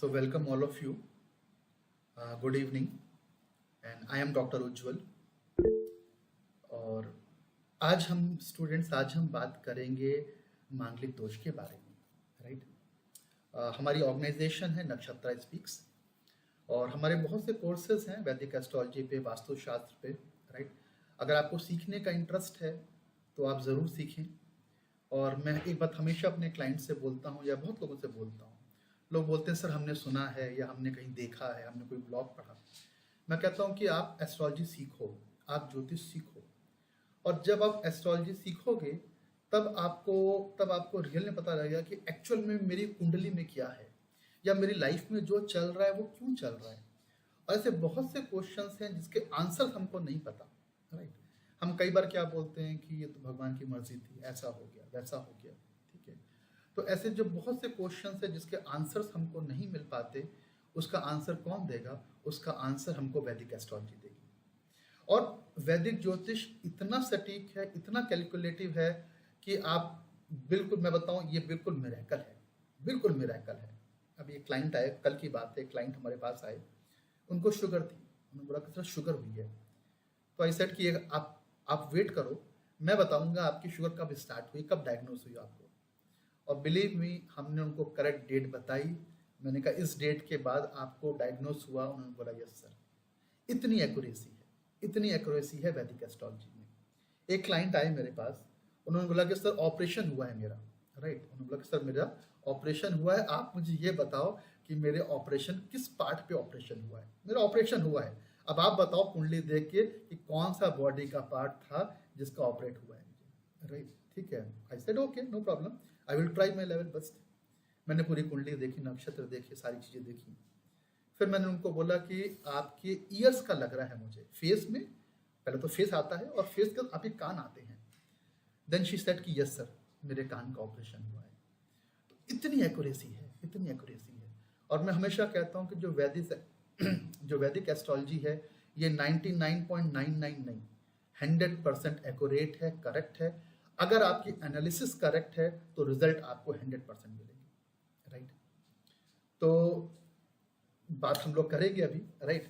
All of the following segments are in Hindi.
So welcome all of you. Good evening, and I am Dr. Ujjwal. और आज हम बात करेंगे मांगलिक दोष के बारे में, राइट। हमारी ऑर्गेनाइजेशन है नक्षत्रा स्पीक्स और हमारे बहुत से कोर्सेज हैं वैदिक एस्ट्रोलॉजी पे, वास्तुशास्त्र पे, राइट। अगर आपको सीखने का इंटरेस्ट है तो आप ज़रूर सीखें। और मैं एक बात हमेशा अपने क्लाइंट से बोलता हूँ या बहुत लोगों से बोलता हूँ, लोग बोलते हैं सर हमने सुना है या हमने कहीं देखा है, हमने कोई ब्लॉग पढ़ा। मैं कहता हूँ कि आप एस्ट्रोलॉजी सीखो, आप ज्योतिष सीखो, और जब आप एस्ट्रोलॉजी सीखोगे तब आपको रियल में पता लगेगा कि एक्चुअल में मेरी कुंडली में क्या है या मेरी लाइफ में जो चल रहा है वो क्यों चल रहा है। और ऐसे बहुत से क्वेश्चंस हैं जिसके आंसर हमको नहीं पता, राइट। हम कई बार क्या बोलते हैं कि ये तो भगवान की मर्जी थी, ऐसा हो गया, वैसा हो गया, ठीक है। तो ऐसे जो बहुत से क्वेश्चंस हैं जिसके आंसर्स हमको नहीं मिल पाते, उसका आंसर कौन देगा? उसका आंसर हमको वैदिक एस्ट्रोलॉजी देगी। और वैदिक ज्योतिष इतना सटीक है, इतना कैलकुलेटिव है कि आप बिल्कुल, मैं बताऊं, ये बिल्कुल मिरेकल है, बिल्कुल मिरेकल है। अभी एक क्लाइंट आए, कल की बात है, क्लाइंट हमारे पास आए, उनको शुगर थी। उन्होंने बोला कि सर शुगर हुई है। तो आई सेड कि आप वेट करो, मैं बताऊंगा आपकी शुगर कब स्टार्ट हुई, कब डायग्नोस हुई आपको। और बिलीव मी, हमने उनको करेक्ट डेट बताई। मैंने कहा इस डेट के बाद आपको डायग्नोस हुआ। उन्होंने बोला यस सर। इतनी एक्यूरेसी है, इतनी एक्यूरेसी है वैदिक एस्ट्रोलॉजी में। एक क्लाइंट आए मेरे पास, उन्होंने बोला कि सर ऑपरेशन हुआ है मेरा, राइट। उन्होंने बोला कि सर मेरा ऑपरेशन हुआ है, आप मुझे ये बताओ कि मेरे ऑपरेशन किस पार्ट पे ऑपरेशन हुआ है। मेरा ऑपरेशन हुआ है, अब आप बताओ कुंडली देख के कि कौन सा बॉडी का पार्ट था जिसका ऑपरेट हुआ है मुझे, राइट। ठीक है, I said okay, no problem, I will try my level best. मैंने पूरी कुंडली देखी, नक्षत्र देखे, सारी चीज़ें देखी। फिर मैंने उनको बोला कि आपके ईयर्स का लग रहा है मुझे, फेस में, पहले तो फेस आता है और फेस के आपके कान आते हैं। देन शी सेड कि यस सर मेरे कान का ऑपरेशन हुआ है। तो इतनी एक्यूरेसी है, इतनी एक्यूरेसी है। और मैं हमेशा कहता हूँ कि जो वैदिक एस्ट्रोलॉजी है ये 99.99 नहीं, 100% एक्यूरेट है, करेक्ट है। अगर आपकी एनालिसिस करेक्ट है तो रिजल्ट आपको 100% मिलेगी, राइट। तो बात हम लोग करेंगे अभी, राइट।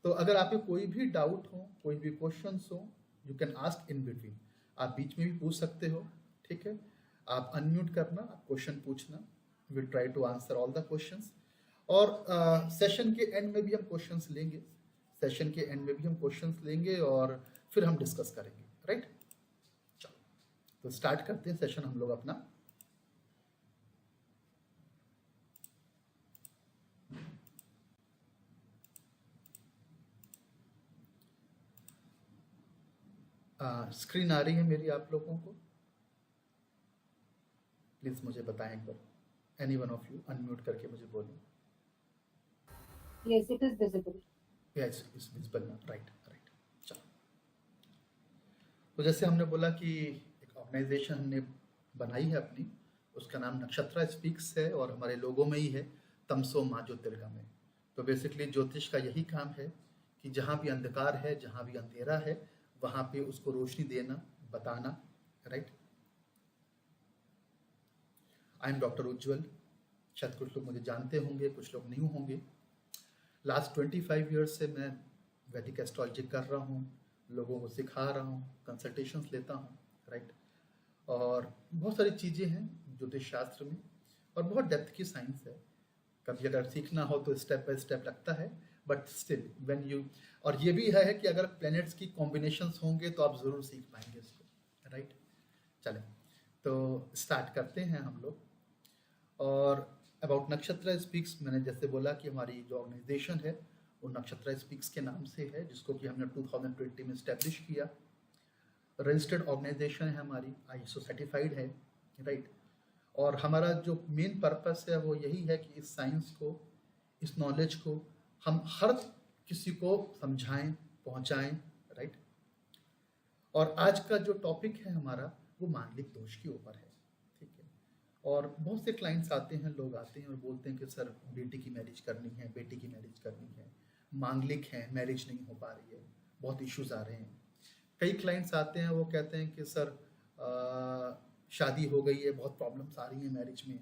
तो अगर आपके कोई भी डाउट हो, कोई भी क्वेश्चंस हो, you can ask in between. आप बीच में भी पूछ सकते हो, ठीक है। आप अनम्यूट करना, आप क्वेश्चन पूछना, will try to answer all the questions. और सेशन के एंड में भी हम क्वेश्चंस लेंगे, सेशन के एंड में भी हम क्वेश्चंस लेंगे और फिर हम डिस्कस करेंगे, राइट। चलो तो स्टार्ट करते हैं सेशन हम लोग अपना। स्क्रीन आ रही है मेरी आप लोगों को? प्लीज मुझे बताएं एक बार, any one of you unmute करके मुझे बोलें। Yes, it is visible. Yes, is visible ना, राइट राइट। चलो, तो जैसे हमने बोला कि एक ऑर्गेनाइजेशन हमने बनाई है अपनी, उसका नाम नक्षत्रा स्पीक्स है और हमारे लोगों में ही है तमसो माँ ज्योतिर्गमय में। तो बेसिकली ज्योतिष का यही काम है कि जहाँ भी अंधकार है, जहाँ भी अंधेरा है, वहाँ पे उसको रोशनी देना, बताना, राइट। आई एम डॉक्टर उज्ज्वल। शायद कुछ लोग मुझे जानते होंगे, कुछ लोग नहीं होंगे। लास्ट 25 ईयर्स से मैं वैदिक एस्ट्रोलॉजी कर रहा हूँ, लोगों को सिखा रहा हूँ, कंसल्टेशंस लेता हूँ, राइट। और बहुत सारी चीज़ें हैं ज्योतिष शास्त्र में और बहुत डेप्थ की साइंस है। कभी अगर सीखना हो तो स्टेप बाय स्टेप लगता है, बट स्टिल व्हेन यू, और ये भी है कि अगर प्लैनेट्स की कॉम्बिनेशंस होंगे तो आप ज़रूर सीख पाएंगे इसको, राइट। चलें तो स्टार्ट करते हैं हम लोग। और अबाउट नक्षत्रा स्पीक्स, मैंने जैसे बोला कि हमारी जो ऑर्गेनाइजेशन है वो नक्षत्रा स्पीक्स के नाम से है, जिसको कि हमने 2020 में इस्टेब्लिश किया। रजिस्टर्ड ऑर्गेनाइजेशन है हमारी, ISO सर्टिफाइड है, राइट। और हमारा जो मेन पर्पस है वो यही है कि इस साइंस को, इस नॉलेज को हम हर किसी को समझाएं, पहुंचाएं, राइट। और आज का जो टॉपिक है हमारा वो मांगलिक दोष के ऊपर है, ठीक है। और बहुत से क्लाइंट्स आते हैं, लोग आते हैं और बोलते हैं कि सर बेटी की मैरिज करनी है, बेटी की मैरिज करनी है, मांगलिक है, मैरिज नहीं हो पा रही है, बहुत इश्यूज आ रहे हैं। कई क्लाइंट्स आते हैं, वो कहते हैं कि सर शादी हो गई है, बहुत प्रॉब्लम्स आ रही हैं मैरिज में,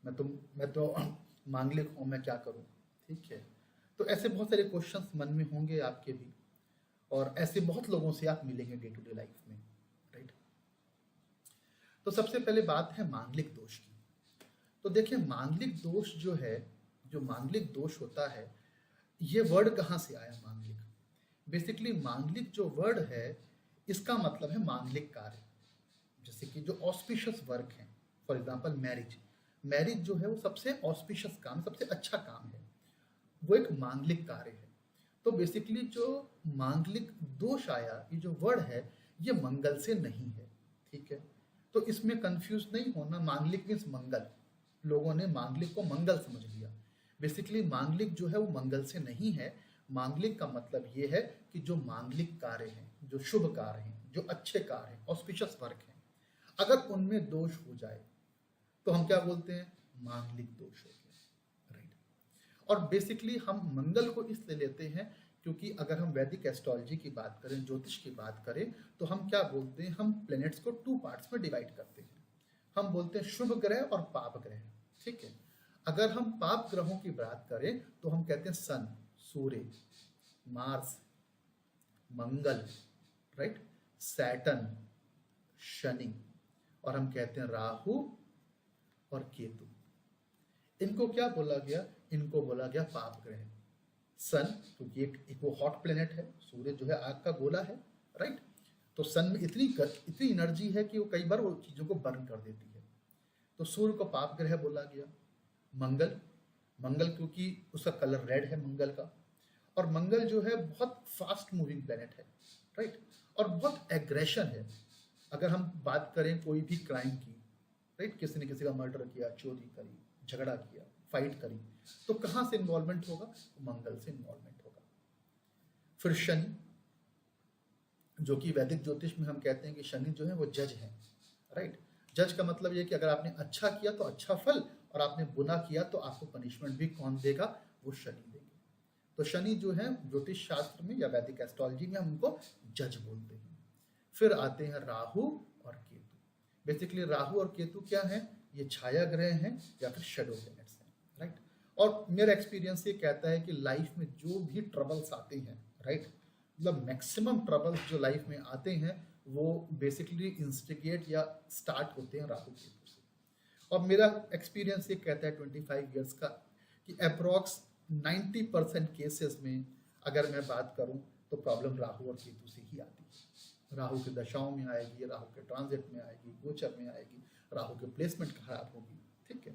मैं तो मांगलिक हूँ मैं क्या करूँ, ठीक है। तो ऐसे बहुत सारे क्वेश्चंस मन में होंगे आपके भी, और ऐसे बहुत लोगों से आप मिलेंगे डे टू डे लाइफ में, राइट। तो सबसे पहले बात है मांगलिक दोष की। तो देखिए मांगलिक दोष जो है, जो मांगलिक दोष होता है, ये वर्ड कहाँ से आया मांगलिक? बेसिकली मांगलिक जो वर्ड है इसका मतलब है मांगलिक कार्य। जैसे कि जो ऑस्पिशियस वर्क है, फॉर एग्जांपल मैरिज, मैरिज जो है वो सबसे ऑस्पिशियस काम, सबसे अच्छा काम है, वो एक मांगलिक कार्य है। तो बेसिकली जो मांगलिक दोष आया, ये जो वर्ड है ये मंगल से नहीं है, ठीक है। तो इसमें कंफ्यूज नहीं होना, मांगलिक मीन्स मंगल, लोगों ने मांगलिक को मंगल समझ लिया। बेसिकली मांगलिक जो है वो मंगल से नहीं है। मांगलिक का मतलब ये है कि जो मांगलिक कार्य हैं, जो शुभ कार्य हैं, जो अच्छे कार्य हैं, ऑस्पिशियस वर्क हैं, अगर उनमें दोष हो जाए तो हम क्या बोलते हैं? मांगलिक दोष हो गया, राइट। और बेसिकली हम मंगल को इसलिए लेते हैं क्योंकि अगर हम वैदिक एस्ट्रोलॉजी की बात करें, ज्योतिष की बात करें, तो हम क्या बोलते हैं? हम प्लैनेट्स को 2 पार्ट्स में डिवाइड करते हैं। हम बोलते हैं शुभ ग्रह और पाप ग्रह, ठीक है। अगर हम पाप ग्रहों की बात करें तो हम कहते हैं सन, सूर्य, मार्स, मंगल, राइट, सैटर्न, शनि, और हम कहते हैं राहु और केतु। इनको क्या बोला गया? इनको बोला गया पाप ग्रह। सन क्योंकि एक वो हॉट प्लेनेट है, सूर्य जो है आग का गोला है, राइट। तो सन में इतनी एनर्जी है कि वो कई बार वो चीजों को बर्न कर देती है, तो सूर्य को पाप ग्रह बोला गया। मंगल, मंगल क्योंकि उसका कलर रेड है मंगल का, और मंगल जो है बहुत फास्ट मूविंग प्लेनेट है, राइट, और बहुत एग्रेशन है। अगर हम बात करें कोई भी क्राइम की, राइट, किसी ने किसी का मर्डर किया, चोरी करी, झगड़ा किया, फाइट करी, तो कहाँ से इन्वॉल्वमेंट होगा? मंगल से इन्वॉल्वमेंट होगा। फिर शनि, जो कि वैदिक ज्योतिष में हम कहते हैं कि शनि जो है वो जज है, राइट। जज का मतलब ये कि अगर आपने अच्छा किया तो अच्छा फल, और आपने बुरा किया तो आपको पनिशमेंट भी कौन देगा? वो शनि देंगे। तो शनि जो है ज्योतिष शास्त्र में या वैदिक एस्ट्रोलॉजी में हम उनको जज बोलते हैं। फिर आते हैं राहु और केतु। बेसिकली राहु और केतु क्या है? ये छाया ग्रह हैं या फिर शेडो प्लैनेट्स हैं, राइट। और मेरा एक्सपीरियंस ये कहता है कि लाइफ में जो भी ट्रबल्स आते हैं, राइट, मतलब मैक्सिमम ट्रबल्स जो लाइफ में आते हैं वो बेसिकली इंस्टिगेट या स्टार्ट होते हैं राहु केतु से। और मेरा एक्सपीरियंस ये कहता है 25 ईयर्स का कि अप्रॉक्स 90% केसेस में अगर मैं बात करूं तो प्रॉब्लम राहु और केतु से ही आती है। राहु के दशाओं में आएगी, राहु के ट्रांजिट में आएगी, गोचर में आएगी, राहु के प्लेसमेंट खराब होगी, ठीक है।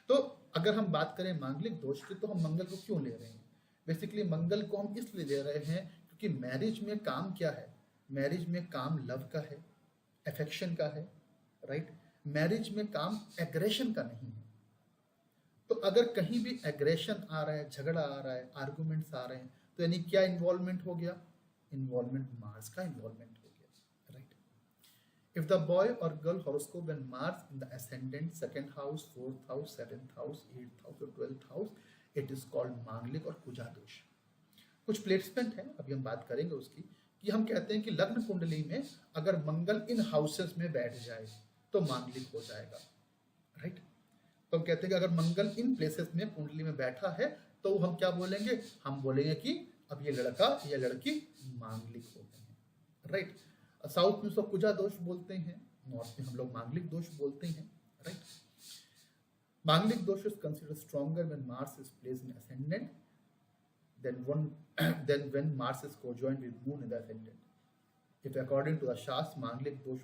तो अगर हम बात करें मांगलिक दोष की, तो हम मंगल को क्यों ले रहे हैं? बेसिकली मंगल को हम इसलिए ले रहे हैं क्योंकि मैरिज में काम क्या है? मैरिज में काम लव का है, अफेक्शन का है, राइट। मैरिज में काम एग्रेशन का नहीं है। तो अगर कहीं भी एग्रेशन आ रहा है, झगड़ा आ रहा है, आर्गुमेंट्स आ रहे हैं, तो यानी क्या इन्वॉल्वमेंट हो गया? इन्वॉल्वमेंट मार्स का इन्वॉल्वमेंट हो गया, राइट। इफ द बॉय और girl horoscope when Mars in the ascendant, second house, 4th house, 7th house, 8th house और 12th house, it is called मांगलिक और कुजा दोष। कुछ प्लेसमेंट है, अभी हम बात करेंगे उसकी, कि हम कहते हैं कि लग्न कुंडली में अगर मंगल इन हाउसेस में बैठ जाए तो मांगलिक हो जाएगा, राइट। तो हम कहते हैं कि अगर मंगल इन प्लेसेस में कुंडली में बैठा है तो हम क्या बोलेंगे? हम बोलेंगे कि अब ये लड़का या लड़की मांगलिक हो गए हैं, राइट। साउथ में उसको कुजा दोष बोलते हैं, नॉर्थ में हम लोग मांगलिक दोष बोलते हैं, राइट। मांगलिक दोष is considered stronger when Mars is placed in ascendant than when Mars is co-joined with Moon in the ascendant. If according to the Shastra, Manglik dosh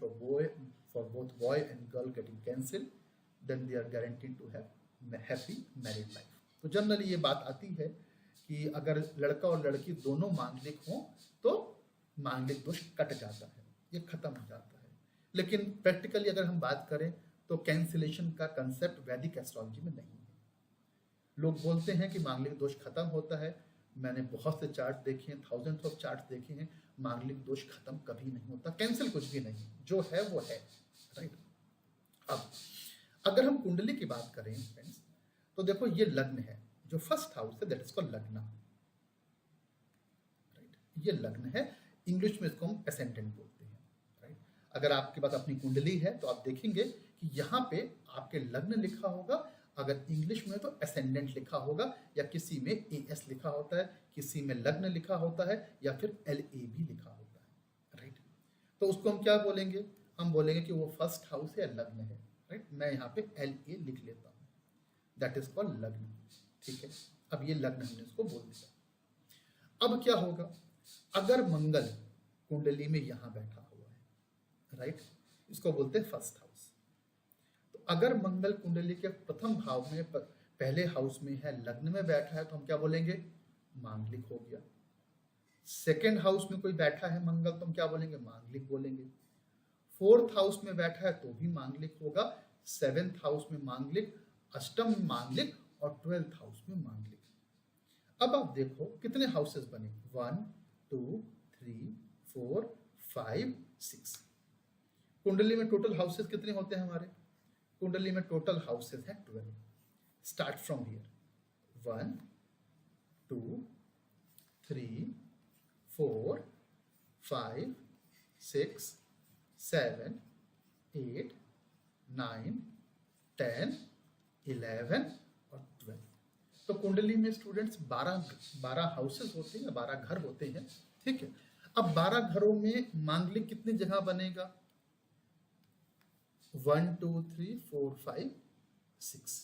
for both boy and girl getting cancelled, then they are guaranteed to have happy married life. तो जनरली ये बात आती है कि अगर लड़का और लड़की दोनों मांगलिक हों तो मांगलिक दोष कट जाता है, ये खत्म हो जाता है। लेकिन प्रैक्टिकली अगर हम बात करें तो कैंसिलेशन का कंसेप्ट वैदिक एस्ट्रोलॉजी में नहीं है। लोग बोलते हैं कि मांगलिक दोष खत्म होता है, मैंने बहुत से चार्ट देखे हैं, थाउजेंड्स ऑफ चार्ट्स देखे हैं, मांगलिक दोष खत्म कभी नहीं होता, कैंसिल कुछ भी नहीं, जो है वो है, राइट। अब अगर हम कुंडली की बात करें फ्रेंड्स, तो देखो ये लग्न है, जो फर्स्ट हाउस है दैट इज कॉल्ड लग्ना, राइट। ये लग्न है, इंग्लिश में इसको हम एसेंडेंट बोलते हैं, राइट। अगर आपके पास अपनी कुंडली है तो आप देखेंगे कि यहाँ पे आपके लग्न लिखा होगा अगर इंग्लिश में तो असेंडेंट लिखा होगा, या किसी में एस लिखा होता है, किसी में लग्न लिखा होता है, या फिर LAB लिखा होता है, राइट। तो उसको हम क्या बोलेंगे, हम बोलेंगे कि वो फर्स्ट हाउस है या लग्न है, राइट। मैं यहाँ पे LA लिख लेता हूँ, दैट इज कॉल्ड लग्न, ठीक है। अब ये लग्न हमने इसको बोल दिया। अब क्या होगा, अगर मंगल कुंडली में यहाँ बैठा हुआ है, राइट, इसको बोलते हैं फर्स्ट हाउस। तो अगर मंगल कुंडली के प्रथम भाव में पहले हाउस में है, लग्न में बैठा है, तो हम क्या बोलेंगे, मांगलिक हो गया। सेकेंड हाउस में कोई बैठा है मंगल, तो हम क्या बोलेंगे, मांगलिक बोलेंगे। फोर्थ हाउस में बैठा है तो भी मांगलिक होगा, सेवेंथ हाउस में मांगलिक, अष्टम में मांगलिक, और 12th हाउस में मांगलिक। अब आप देखो कितने हाउसेस बने, 1 2 3 4 5 6। कुंडली में टोटल हाउसेस कितने होते हैं हमारे, कुंडली में टोटल हाउसेस हैं 12। स्टार्ट फ्रॉम हियर, 1 2 3 4 5 6 7 8 9 10 11 और 12। तो कुंडली में स्टूडेंट्स 12 हाउसेस होते हैं, 12 घर होते हैं, ठीक है। अब 12 घरों में मांगलिक कितनी जगह बनेगा, 1 2 3 4 5 6,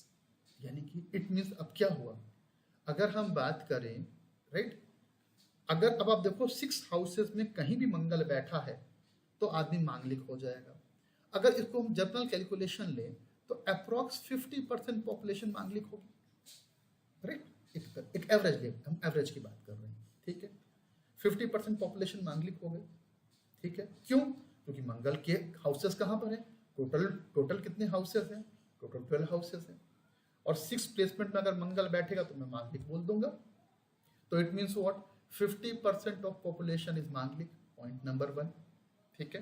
यानी कि इट मीन्स अब क्या हुआ, अगर हम बात करें, राइट, अगर अब आप देखो 6 हाउसेस में कहीं भी मंगल बैठा है तो आदमी मांगलिक हो जाएगा। अगर इसको हम जनरल कैलकुलेशन लें तो अप्रोक्स 50% पॉपुलेशन मांगलिक होगी, राइट। एक एवरेज ले, हम एवरेज की बात कर रहे हैं, ठीक है। 50% पॉपुलेशन मांगलिक हो गई, ठीक है। क्यों, क्योंकि मंगल के हाउसेस कहाँ पर है, टोटल कितने हाउसेस हैं, टोटल 12 हाउसेस हैं, और 6 प्लेसमेंट में अगर मंगल बैठेगा तो मैं मांगलिक बोल दूंगा। तो it means what, 50% of population is मांगलिक, पॉइंट नंबर 1, ठीक है।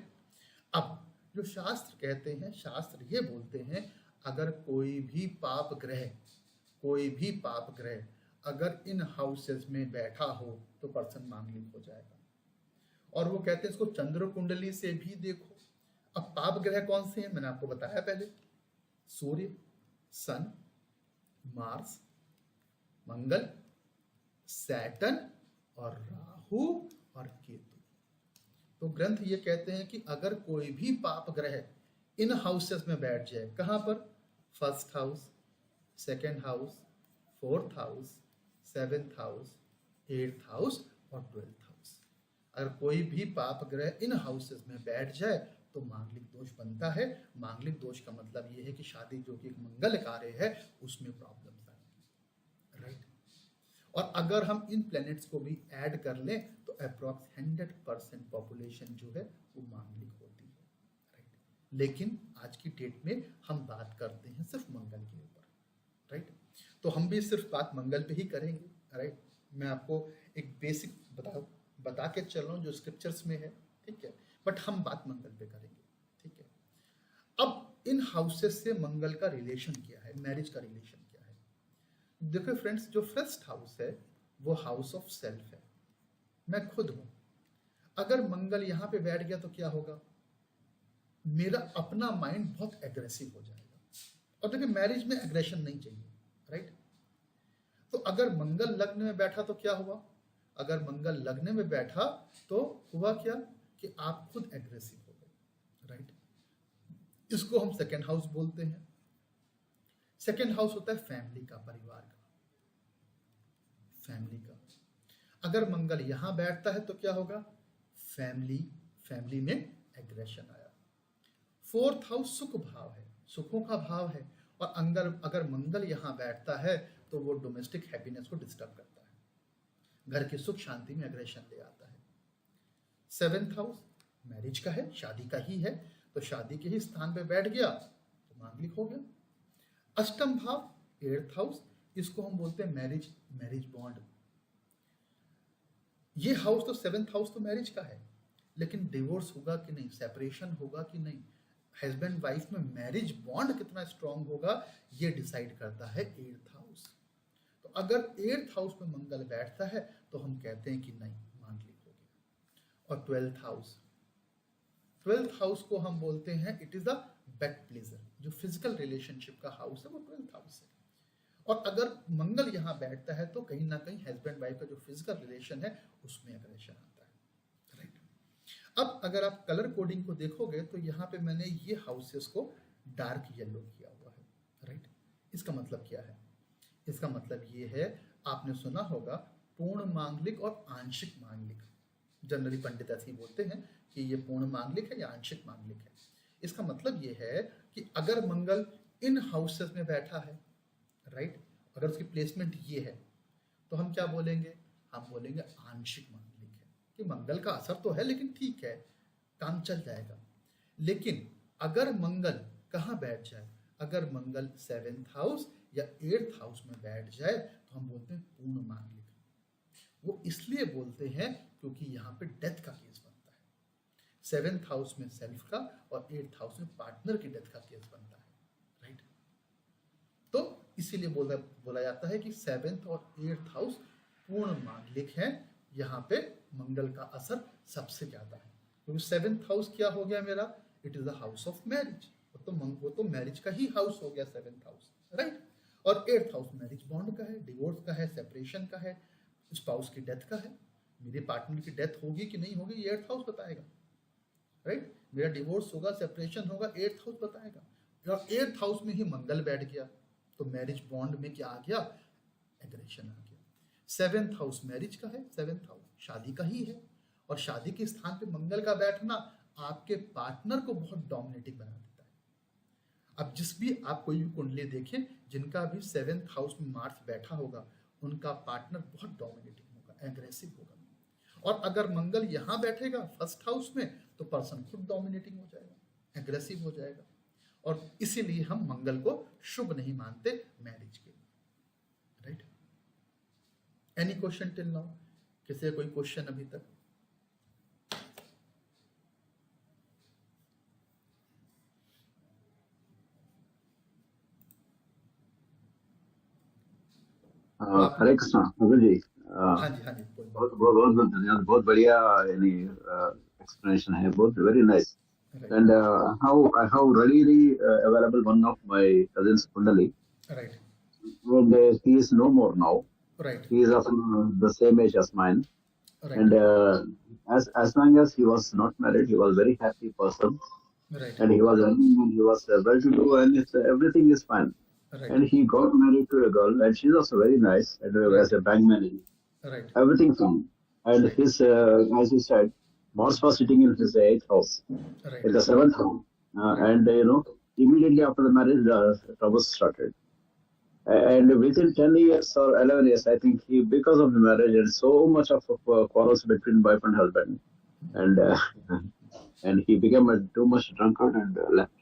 अब जो शास्त्र कहते हैं, शास्त्र ये बोलते हैं अगर कोई भी पाप ग्रह अगर इन हाउसेस में बैठा हो तो पर्सन मांगलिक हो जाएगा। और वो कहते हैं इसको चंद्र कुंडली से भी देखो। अब पाप ग्रह कौन से हैं, मैंने आपको बताया पहले, सूर्य, सन, मार्स, मंगल, सैटर्न और राहु और केतु। तो ग्रंथ ये कहते हैं कि अगर कोई भी पाप ग्रह इन हाउसेस में बैठ जाए, कहां पर, first house, second house, fourth house, seventh house, 8th house और 12th हाउस, अगर कोई भी पाप ग्रह इन हाउसेस में बैठ जाए तो मांगलिक दोष बनता है। मांगलिक दोष का मतलब ये है कि शादी जो कि एक मंगल कार्य है उसमें प्रॉब्लम्स आएंगी, राइट। और अगर हम इन प्लैनेट्स को भी ऐड कर लें तो अप्रॉक्स 100% पॉपुलेशन जो है वो मांगलिक होती है, राइट। लेकिन आज की डेट में हम बात करते हैं सिर्फ मंगल के ऊपर, राइट। तो हम भी सिर्फ बात मंगल पे ही करेंगे, राइट। मैं आपको एक बेसिक बता के चल रहा हूँ जो स्क्रिप्चर्स में है, ठीक है, बट हम बात मंगल पे करेंगे, ठीक है। अब इन हाउसेस से मंगल का रिलेशन क्या है, मैरिज का रिलेशन क्या है। देखो फ्रेंड्स, जो फर्स्ट हाउस है वो हाउस ऑफ सेल्फ है, मैं खुद हूं। अगर मंगल यहां पे बैठ गया तो क्या होगा, मेरा अपना माइंड बहुत एग्रेसिव हो जाएगा। और देखिए मैरिज में एग्रेशन नहीं चाहिए, राइट। तो अगर मंगल लग्न में बैठा तो क्या हुआ, अगर मंगल लग्न में बैठा तो हुआ क्या कि आप खुद एग्रेसिव हो गए, राइट। इसको हम सेकेंड हाउस बोलते हैं। सेकेंड हाउस होता है फैमिली का, परिवार का, फैमिली का। अगर मंगल यहां बैठता है तो क्या होगा, फैमिली में एग्रेशन आया। फोर्थ हाउस सुख भाव है, सुखों का भाव है, और अगर मंगल यहां बैठता है तो वो डोमेस्टिक हैप्पीनेस को डिस्टर्ब करता है, घर की सुख शांति में एग्रेशन ले आता है। सेवेंथ हाउस मैरिज का है, शादी का ही है, तो शादी के ही स्थान पे बैठ गया तो मांगलिक हो गया। अष्टम भाव 8th हाउस, इसको हम बोलते हैं मैरिज बॉन्ड। ये हाउस तो 7th हाउस तो मैरिज का है, लेकिन डिवोर्स होगा कि नहीं, सेपरेशन होगा कि नहीं, हस्बैंड वाइफ में मैरिज बॉन्ड कितना स्ट्रांग होगा, ये डिसाइड करता है 8th हाउस। तो अगर 8th हाउस में मंगल बैठता है तो हम कहते हैं कि नहीं, मांगलिक हो गया। और 12th हाउस को हम बोलते हैं it is the bed pleasure, जो फिजिकल रिलेशनशिप का हाउस है वो 12th हाउस है, और अगर मंगल यहाँ बैठता है तो कहीं ना कहीं हस्बैंड वाइफ का जो फिजिकल रिलेशन है उसमें एग्रेशन आता है, राइट। अब अगर आप कलर कोडिंग को देखोगे तो यहाँ पे मैंने ये हाउसेस को डार्क येलो किया हुआ है, राइट। इसका मतलब क्या है? इसका मतलब ये है, आपने सुना होगा पूर्ण मांगलिक और आंशिक मांगलिक। जनरली पंडित ऐसे ही बोलते हैं कि ये पूर्ण मांगलिक है या आंशिक मांगलिक है। इसका मतलब ये है कि अगर मंगल इन हाउसेस में बैठा है, राइट, अगर उसकी प्लेसमेंट ये है तो हम क्या बोलेंगे? हम बोलेंगे आंशिक मांगलिक है, कि मंगल का असर तो है लेकिन ठीक है, काम चल जाएगा। लेकिन अगर मंगल कहाँ बैठ जाए, अगर मंगल 7th हाउस या 8th हाउस में बैठ जाए तो हम बोलते हैं पूर्ण मांगलिक। वो इसलिए बोलते हैं क्योंकि यहाँ पे डेथ का केस बनता है। 7th हाउस में सेल्फ का और 8th हाउस में पार्टनर की डेथ का केस बनता है, राइट। तो इसीलिए बोला जाता है कि 7th और 8th हाउस पूर्ण मांगलिक है। यहाँ पे मंगल का असर सबसे ज्यादा है, क्योंकि 7th हाउस क्या हो गया मेरा? It is the house of marriage. वो तो मैरिज का ही हाउस हो गया 7th हाउस, राइट। और 8th हाउस मैरिज बॉन्ड का है, डिवोर्स का है, सेपरेशन का है, स्पाउस की डेथ का है। मेरे पार्टनर की डेथ होगी कि नहीं होगी ये 8th हाउस बताएगा, राइट। मेरा डिवोर्स होगा, सेपरेशन होगा, 8th हाउस बताएगा। और 8th हाउस में ही मंगल बैठ गया तो मैरिज बॉन्ड में क्या आ गया? एग्रेशन आ गया। 7th हाउस मैरिज का है, 7th हाउस शादी का ही है, और शादी के स्थान पे मंगल का बैठना आपके पार्टनर को बहुत डोमिनेटिंग बना देता है। अब जिस भी आप कोई भी कुंडली देखें जिनका भी 7th हाउस में मार्स बैठा होगा, उनका पार्टनर बहुत डोमिनेटिंग होगा, एग्रेसिव होगा। और अगर मंगल यहाँ बैठेगा 1st हाउस में तो पर्सन खुद डोमिनेटिंग हो जाएगा, एग्रेसिव हो जाएगा। और इसीलिए हम मंगल को शुभ नहीं मानते मैरिज के लिए, right. Any question till now? किसी कोई क्वेश्चन अभी तक? हरे कृष्णा अगर जी। हाँ जी, हाँ जी, बहुत बहुत बहुत धन्यवाद, बहुत बढ़िया यानी एक्सप्लेनेशन है, बहुत very nice. And I have really available one of my cousins Kundali, right, and he is no more now. right, He is of the same age as mine, right, and as long as he was not married, he was very happy person, right, and he was earning, and he was well to do, and everything is fine. right, And he got married to a girl, and she's also very nice, and as a bank manager, right, everything fine. And right, his, as you said, Mars was sitting in his 8th house, right, in the 7th house, and immediately after the marriage, troubles started. And within 10 years or 11 years, I think because of the marriage and so much of quarrels between wife and husband, and and he became too much drunkard and left.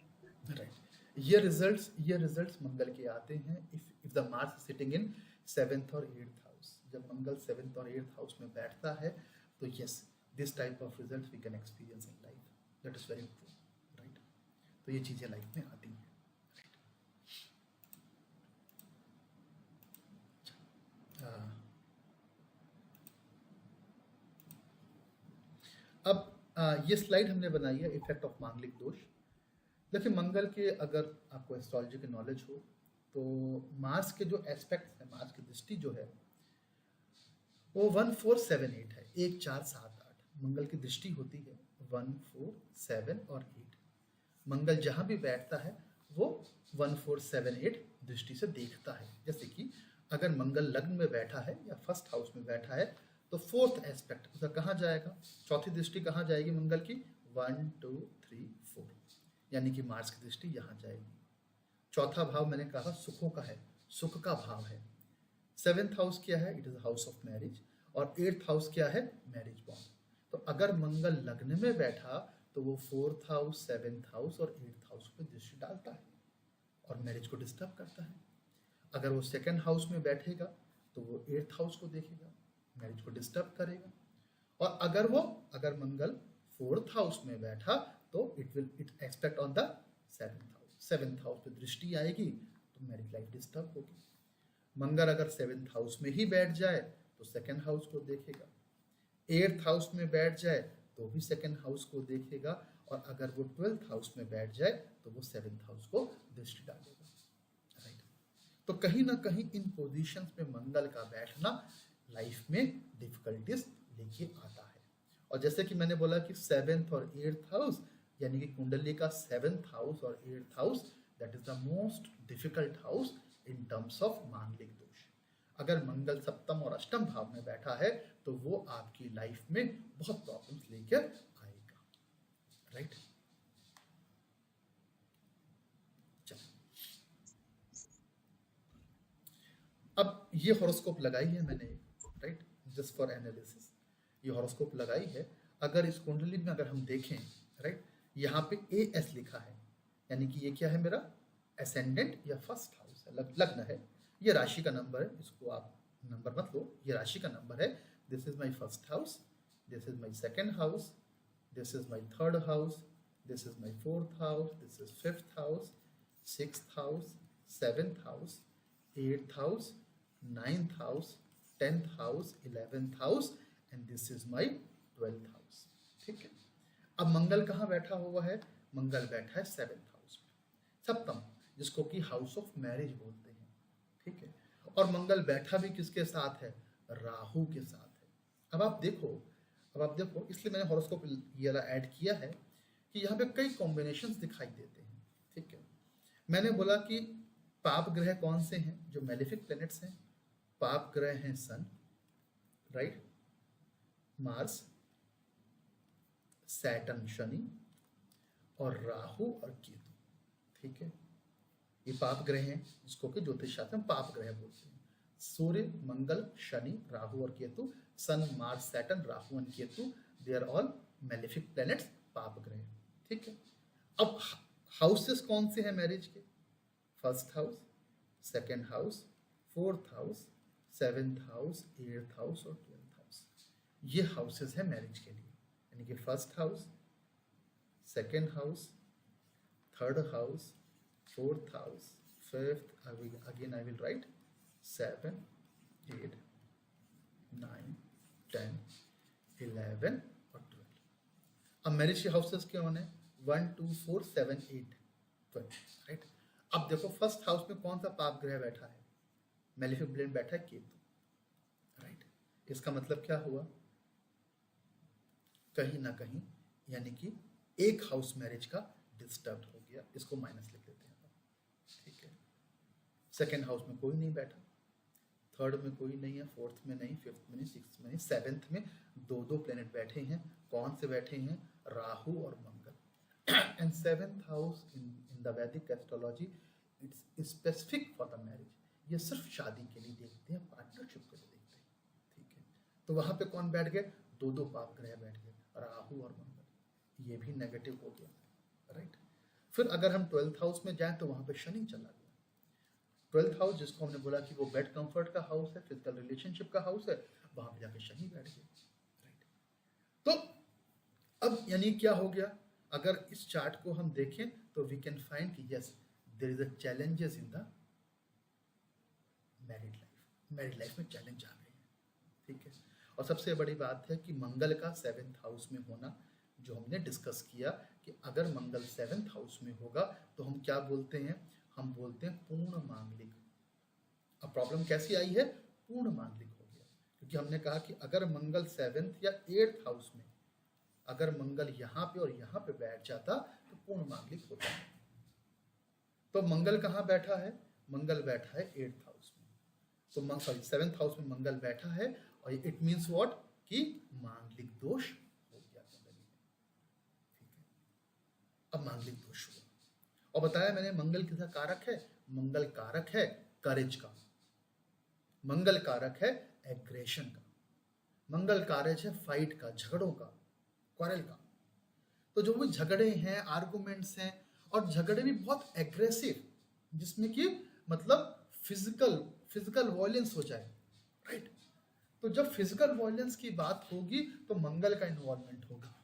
right. ये रिजल्ट्स मंगल के आते हैं if the Mars sitting in 7th और 8th हाउस। जब मंगल 7th और 8th हाउस में बैठता है तो yes, this type of results we can experience in life, that is very true, right. तो ये चीजें लाइफ में आती हैं, राइट। अब ये स्लाइड हमने बनाई है इफेक्ट ऑफ मांगलिक दोष। देखिए मंगल के, अगर आपको एस्ट्रोलॉजी की नॉलेज हो तो मार्स के जो एस्पेक्ट है, मार्स की दृष्टि जो है वो 1 4 7 8 है, 1 4 7 8 मंगल की दृष्टि होती है। 1 4 7 और 8 मंगल जहां भी बैठता है वो 1 4 7 8 दृष्टि से देखता है। जैसे कि अगर मंगल लग्न में बैठा है या 1st हाउस में बैठा है तो 4th एस्पेक्ट उसका कहाँ जाएगा? चौथी दृष्टि कहाँ जाएगी मंगल की? 1 2 3 4, यानी कि मार्स की दृष्टि यहाँ जाएगी। चौथा भाव मैंने कहा सुखों का है, सुख का भाव है। 7th हाउस क्या है? It is house of marriage. और 8th हाउस क्या है? Marriage bond. तो अगर मंगल लग्न में बैठा तो वो 4th हाउस, 7th हाउस और 8th हाउस पे दृष्टि डालता है और मैरिज को डिस्टर्ब करता है। अगर वो 2nd हाउस में बैठेगा तो वो 8th हाउस को देखेगा, मैरिज को डिस्टर्ब करेगा। और अगर मंगल 4th हाउस में बैठा तो it expect on the 7th house पे दृष्टि आएगी तो मैरिज लाइफ डिस्टर्ब होगी। मंगल अगर 7th हाउस में ही बैठ जाए तो 2nd हाउस को देखेगा, 8th हाउस में बैठ जाए तो भी 2nd हाउस को देखेगा, और अगर वो 12th हाउस में बैठ जाए तो वो 7th हाउस को दृष्टि डालेगा, राइट। तो कहीं ना कहीं इन पोजीशंस में मंगल का बैठना लाइफ में डिफिकल्टीज लेके आता है। और जैसे कि मैंने बोला कि 7th और 8th हाउस यानी कि कुंडली का 7th हाउस और 8th house that is the most difficult house in terms of मांगलिक दोष। अगर मंगल सप्तम और अष्टम भाव में बैठा है तो वो आपकी लाइफ में बहुत प्रॉब्लम्स लेकर आएगा, राइट। अब ये हॉरोस्कोप लगाई है मैंने, राइट, जस्ट फॉर एनालिसिस। ये हॉरोस्कोप लगाई है। अगर इस कुंडली में अगर हम देखें, राइट, यहाँ पे AS लिखा है, यानी कि ये क्या है, मेरा एसेंडेंट या फर्स्ट हाउस है, लग्न है। ये राशि का नंबर है, इसको आप नंबर मत लो, ये राशि का नंबर है। This is my first house, this is my second house, this is my third house, this is my fourth house, this is fifth house, sixth house, seventh house, eighth house, ninth house, 10th house, 11th house and this is my 12th house। ठीक है। अब मंगल कहाँ बैठा हुआ है? मंगल बैठा है 7th हाउस में, सप्तम, जिसको कि हाउस ऑफ मैरिज बोलते हैं। ठीक है। और मंगल बैठा भी किसके साथ है? राहु के साथ है। अब आप देखो, इसलिए मैंने हॉरोस्कोप ये वाला ऐड किया है कि यहाँ पे कई कॉम्बिनेशंस दिखाई देते हैं। ठीक है। मैंने बोला कि पाप ग्रह कौन से हैं जो मेलेफिक प्लैनेट्स हैं? पाप ग्रह हैं सन, राइट, मार्स, सैटर्न शनि और राहु और केतु। ठीक है। ये पाप ग्रह हैं जिसको कि ज्योतिष शास्त्र में पाप ग्रह बोलते हैं। सूर्य, मंगल, शनि, राहु और Ketu, Sun, Mars, Saturn, Rahu और Ketu, they are all malefic planets, पाप ग्रह। ठीक है। अब हाउसेस कौन से हैं मैरिज के? First house, second house, fourth house, 7th house, 8th house और 12th हाउस। ये हाउसेस है मैरिज के लिए, यानी कि first house, second house, third house, fourth house, fifth, again I will write 7, 8, 9, 10, 11 और 12। अब मैरिज के हाउसेस क्या होने? 1, 2, 4, 7, 8, 12, राइट। अब देखो फर्स्ट हाउस में कौन सा पाप ग्रह बैठा है? मेलेफिक प्लैनेट बैठा है केतु, राइट। इसका मतलब क्या हुआ? कहीं ना कहीं यानी कि एक हाउस मैरिज का डिस्टर्ब हो गया। इसको माइनस लिख देते हैं, ठीक है। सेकेंड हाउस में कोई नहीं बैठा, थर्ड में कोई नहीं है, फोर्थ में नहीं, फिफ्थ में नहीं, सिक्स्थ में नहीं, सेवेंथ में दो प्लैनेट बैठे हैं। कौन से बैठे हैं? राहु और Mangal. And seventh house in the Vedic astrology it's specific for the marriage. ये सिर्फ शादी के लिए देखते हैं, पार्टनरशिप के लिए देखते हैं। ठीक है। तो वहां पे कौन बैठ गए? दो पाप ग्रह बैठ गए, राहु और मंगल। ये भी नेगेटिव हो गया, राइट। फिर अगर हम 12th हाउस में जाएं तो वहां पे शनि चला गया। 12th हाउस जिसको हमने बोला कि वो बेड कंफर्ट का हाउस है, फिजिकल रिलेशनशिप का हाउस है, वहां पे जाके शनि बैठ गए, राइट। तो अब यानी क्या हो गया? अगर इस चार्ट को हम देखें तो वी कैन फाइंड कि yes there is a challenges in the married life में चैलेंज आ गए हैं। ठीक है। और सबसे बड़ी बात है कि मंगल का 7th हाउस में होना, जो हमने डिस्कस किया कि अगर मंगल 7th हाउस में होगा तो हम क्या बोलते हैं? हम बोलते हैं पूर्ण मांगलिक। अब प्रॉब्लम कैसी आई है? पूर्ण मांगलिक हो गया, क्योंकि हमने कहा कि अगर मंगल 7th या 8th हाउस में, अगर मंगल यहाँ पे और यहाँ पे बैठ जाता तो पूर्ण मांगलिक होता है। तो मंगल कहाँ बैठा है? मंगल बैठा है 8th हाउस में। तो 7th हाउस में मंगल बैठा है और इट मीन्स व्हाट? कि मांगलिक दोष हो गया कुंडली में। ठीक है। अब मांगलिक दोष हुआ और बताया मैंने मंगल किसका कारक है? मंगल कारक है करेज का, मंगल कारक है एग्रेशन का, मंगल कारक है फाइट का, झगड़ों का, क्वारल का। तो जो भी झगड़े हैं, आर्गुमेंट्स हैं, और झगड़े भी बहुत एग्रेसिव, जिसमें कि मतलब फिजिकल वॉयलेंस हो जाए, राइट। तो जब फिजिकल वॉयलेंस की बात होगी तो मंगल का इन्वॉल्वमेंट होगा,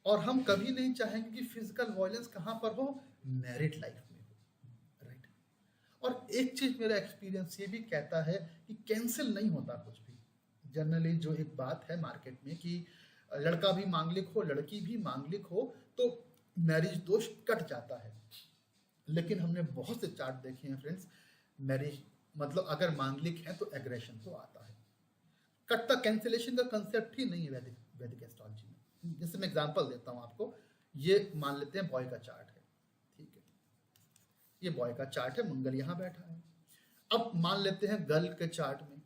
और हम कभी नहीं चाहेंगे कि फिजिकल वॉयलेंस कहाँ पर हो? मैरिड लाइफ में हो, राइट। और एक चीज मेरा एक्सपीरियंस ये भी कहता है कि कैंसिल नहीं होता कुछ भी। जनरली जो एक बात है मार्केट में कि लड़का भी मांगलिक हो, लड़की भी मांगलिक हो तो मैरिज दोष कट जाता है। लेकिन हमने बहुत से चार्ट देखे हैं फ्रेंड्स, मैरिज मतलब अगर मांगलिक है तो एग्रेशन तो आता है। कट्टा कैंसिलेशन का कंसेप्ट ही नहीं है वैदिक एस्ट्रोलॉजी में। जैसे मैं एग्जांपल देता हूं आपको, ये मान लेते हैं बॉय का चार्ट है, ठीक है, ये बॉय का चार्ट है, मंगल यहां बैठा है। अब मान लेते हैं गर्ल के चार्ट में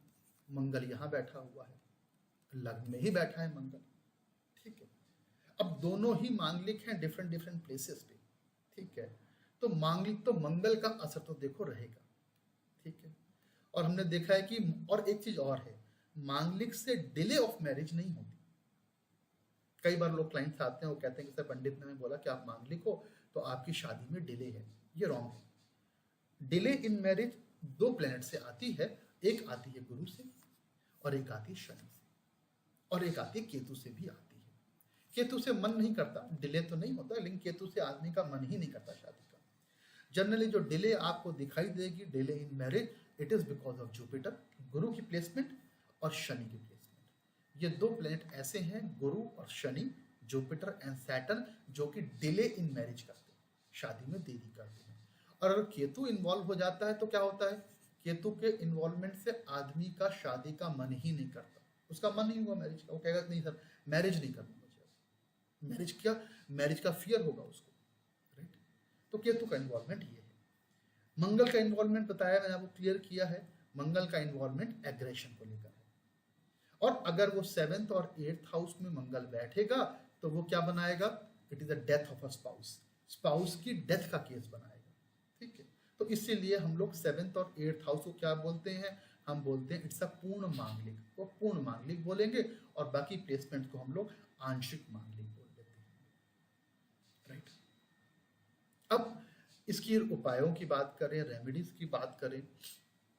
मंगल यहां बैठा हुआ है, लग्न में ही बैठा है मंगल, ठीक है। अब दोनों ही मांगलिक हैं डिफरेंट डिफरेंट प्लेसेस पे, ठीक है। तो मांगलिक तो मंगल का असर तो देखो रहेगा, ठीक है। और हमने देखा है कि और एक चीज और है, मांगलिक से डिले ऑफ मैरिज नहीं होती। कई बार लोग क्लाइंट्स आते हैं, वो कहते हैं कि सर पंडित ने हमें बोला कि आप मांगलिक हो तो आपकी शादी में डिले है। ये रॉन्ग है। डिले इन मैरिज दो प्लैनेट से आती है, एक आती है गुरु से और एक आती है शनि से, और एक आती है केतु से भी आती है। केतु से मन नहीं करता, डिले तो नहीं होता, लेकिन केतु से आदमी का मन ही नहीं करता शादी का। जनरली जो डिले आपको दिखाई देगी, delay in marriage, it is because of Jupiter, गुरु की प्लेसमेंट और शनि की प्लेसमेंट। ये दो प्लैनेट ऐसे हैं, गुरु और शनि, जुपिटर एंड सैटर्न, जो कि डिले इन मैरिज करते हैं, शादी में देरी करते हैं। और अगर केतु इन्वॉल्व हो जाता है तो क्या होता है, केतु के इन्वॉल्वमेंट से आदमी का शादी का मन ही नहीं करता, उसका मन नहीं हुआ मैरिज का, वो कहेगा नहीं सर मैरिज नहीं करना मुझे, मैरिज क्या, मैरिज का फियर होगा उसको, राइट। तो केतु का इन्वॉल्वमेंट ये है। मंगल का इन्वॉल्वमेंट बताया, मैंने आपको क्लियर किया है, मंगल का इन्वॉल्वमेंट एग्रेशन को लेकर है। और अगर वो 7th और 8th हाउस में मंगल बैठेगा तो वो क्या बनाएगा, it is the death of a spouse, spouse की डेथ का केस बनाएगा, ठीक है। तो इसीलिए हम लोग 7th और 8th हाउस को क्या बोलते हैं, हम बोलते हैं इट्स अ पूर्ण मांगलिक, वो पूर्ण मांगलिक बोलेंगे, और बाकी प्लेसमेंट को हम लोग आंशिक मांगलिक बोल देते हैं, राइट। अब इसकी उपायों की बात करें, रेमेडीज की बात करें,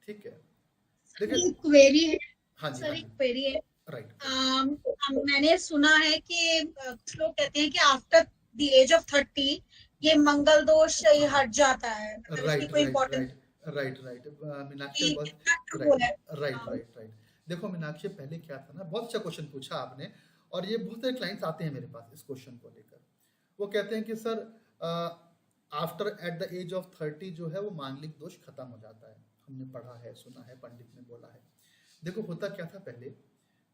ठीक है। देखिए क्वेरी है, हाँ जी, सर एक क्वेरी है, राइट। मैंने सुना है कि कुछ लोग कहते हैं कि आफ्टर द एज ऑफ 30 ये मंगल दोष हट जाता है, राइट कोई इम्पोर्टेंट, राइट मीनाक्षी, राइट। देखो मीनाक्षी, पहले क्या था ना, बहुत अच्छा क्वेश्चन पूछा आपने, और ये बहुत सारे क्लाइंट्स आते हैं मेरे पास इस क्वेश्चन को लेकर। वो कहते हैं कि sir after at the age of 30 जो है वो मांगलिक दोष खत्म हो जाता है। हमने पढ़ा है, सुना है, पंडित ने बोला है। देखो होता क्या था,